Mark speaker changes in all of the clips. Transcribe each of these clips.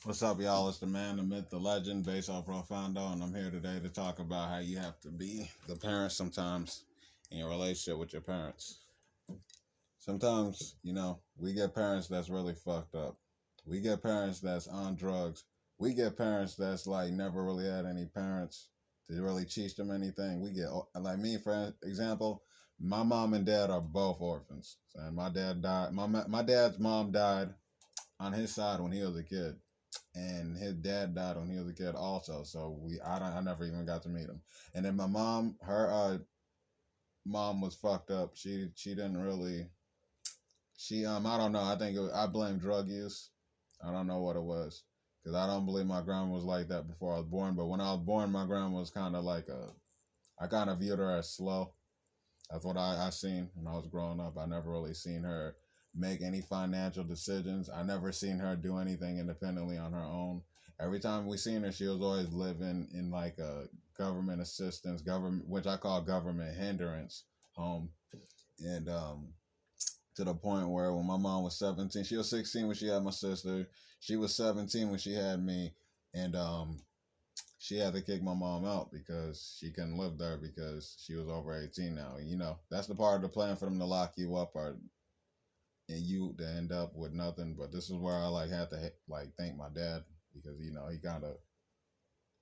Speaker 1: What's up, y'all? It's the man, the myth, the legend, based off Profondo, and I'm here today to talk about how you have to be the parent sometimes in your relationship with your parents. Sometimes, we get parents that's really fucked up. We get parents that's on drugs. We get parents that's like never really had any parents to really teach them anything. We get, like me, for example, my mom and dad are both orphans. And my dad died, my dad's mom died on his side when he was a kid, and his dad died when he was a kid also. So I never even got to meet him. And then my mom, her mom was fucked up. She didn't really I don't know. I blame drug use. I don't know what it was, because I don't believe my grandma was like that before I was born. But when I was born, my grandma was kind of like I kind of viewed her as slow. That's what I seen when I was growing up. I never really seen her make any financial decisions. I never seen her do anything independently on her own. Every time we seen her, she was always living in like a government assistance, government, which I call government hindrance home. And to the point where when my mom was 17, she was 16 when she had my sister. She was 17 when she had me. And she had to kick my mom out because she couldn't live there because she was over 18 now. That's the part of the plan for them to lock you up, or and you to end up with nothing. But this is where I like had to like thank my dad, because he kind of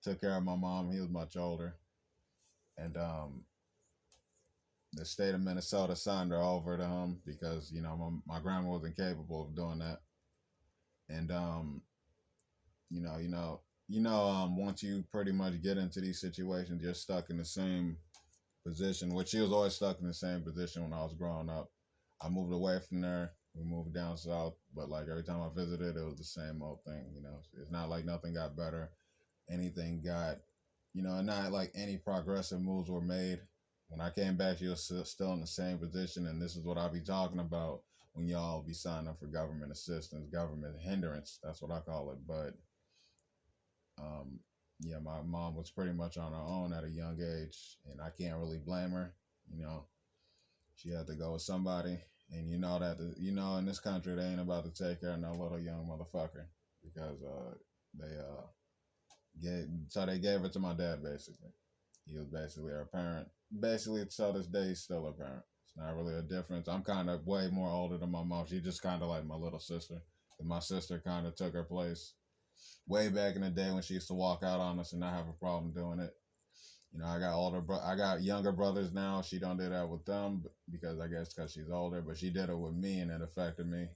Speaker 1: took care of my mom. He was much older, and the state of Minnesota signed her over to him because my grandma wasn't capable of doing that. And once you pretty much get into these situations, you're stuck in the same position, which she was always stuck in the same position when I was growing up. I moved away from there. We moved down south, but like every time I visited, it was the same old thing. It's not like nothing got better. Anything got, not like any progressive moves were made. When I came back, she was still in the same position, and this is what I'll be talking about when y'all be signing up for government assistance, government hindrance. That's what I call it. But um, yeah, my mom was pretty much on her own at a young age, and I can't really blame her. You know, she had to go with somebody, and in this country they ain't about to take care of no little young motherfucker, because they gave it to my dad basically. He was basically her parent. Basically, to this day, he's still a parent. It's not really a difference. I'm kind of way more older than my mom. She's just kind of like my little sister. And my sister kind of took her place way back in the day when she used to walk out on us and not have a problem doing it. I got younger brothers now. She don't do that with them because I guess because she's older, but she did it with me and it affected me.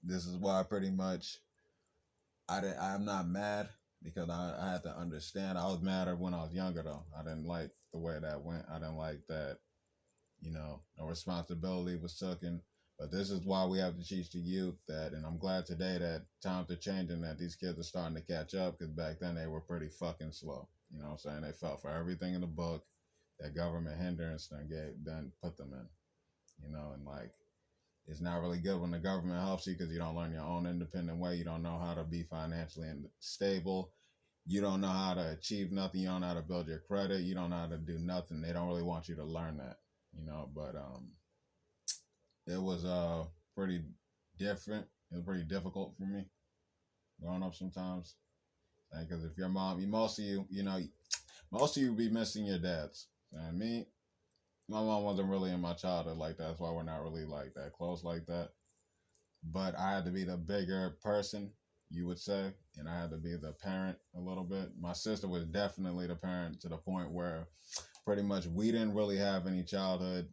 Speaker 1: This is why pretty much I'm not mad, because I had to understand. I was madder when I was younger though. I didn't like the way that went. I didn't like that, no responsibility was taken. But this is why we have to teach the youth that, and I'm glad today that times are changing, that these kids are starting to catch up, because back then they were pretty fucking slow. You know what I'm saying? They fell for everything in the book that government hindrance done put them in. And like, it's not really good when the government helps you, because you don't learn your own independent way. You don't know how to be financially stable. You don't know how to achieve nothing. You don't know how to build your credit. You don't know how to do nothing. They don't really want you to learn that, But it was pretty different. It was pretty difficult for me growing up sometimes, because if your mom, most of you be missing your dads. And me, my mom wasn't really in my childhood like that. That's why we're not really like that close like that. But I had to be the bigger person, you would say, and I had to be the parent a little bit. My sister was definitely the parent, to the point where pretty much we didn't really have any childhood.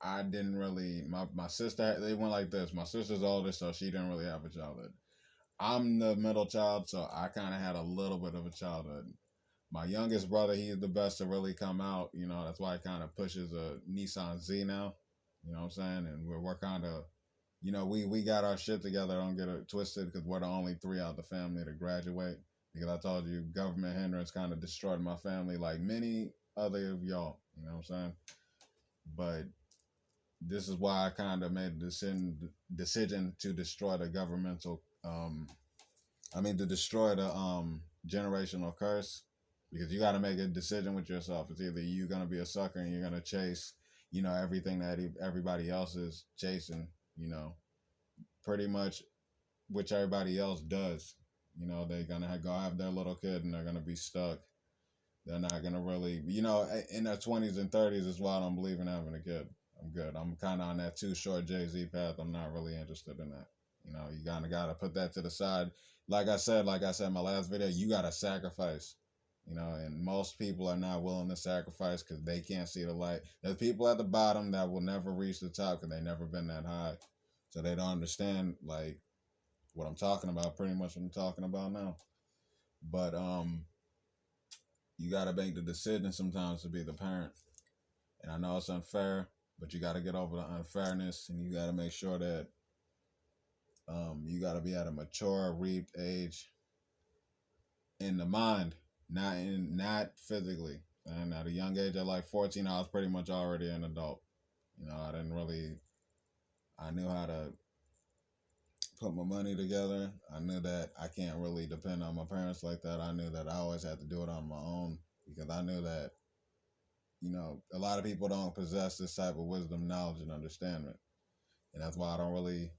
Speaker 1: I didn't really, my sister, they went like this. My sister's older, so she didn't really have a childhood. I'm the middle child, so I kind of had a little bit of a childhood. My youngest brother, he's the best to really come out. That's why he kind of pushes a Nissan Z now. You know what I'm saying? And we're kind of, we got our shit together. Don't get it twisted, because we're the only three out of the family to graduate. Because I told you, government hindrance kind of destroyed my family, like many other of y'all. You know what I'm saying? But this is why I kind of made the decision to destroy the governmental, to destroy the generational curse, because you got to make a decision with yourself. It's either you're gonna be a sucker and you're gonna chase, everything that everybody else is chasing. Pretty much which everybody else does. You know, they're gonna go have their little kid and they're gonna be stuck. They're not gonna really, in their 20s and 30s is why I don't believe in having a kid. I'm good. I'm kind of on that Too Short Jay-Z path. I'm not really interested in that. You know, you kind of gotta put that to the side. Like I said in my last video, you gotta sacrifice. You know, and most people are not willing to sacrifice because they can't see the light. There's people at the bottom that will never reach the top because they never been that high, so they don't understand like what I'm talking about. Pretty much what I'm talking about now. But you gotta make the decision sometimes to be the parent, and I know it's unfair, but you gotta get over the unfairness, and you gotta make sure that you gotta be at a mature, reaped age in the mind, not physically. And at a young age, at like 14, I was pretty much already an adult. You know, I knew how to put my money together. I knew that I can't really depend on my parents like that. I knew that I always had to do it on my own because I knew that, a lot of people don't possess this type of wisdom, knowledge, and understanding. And that's why I don't really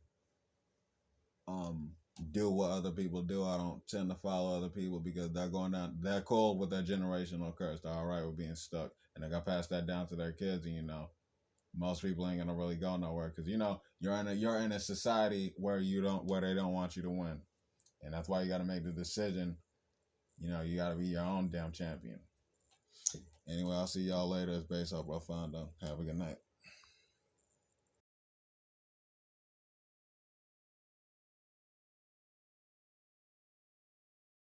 Speaker 1: do what other people do. I don't tend to follow other people because they're going down. They're cool with their generational curse. They're all right with being stuck, and they got pass that down to their kids. And most people ain't gonna really go nowhere because you're in a society where they don't want you to win, and that's why you got to make the decision. You got to be your own damn champion. Anyway, I'll see y'all later. It's Base Up Rough Have a good night.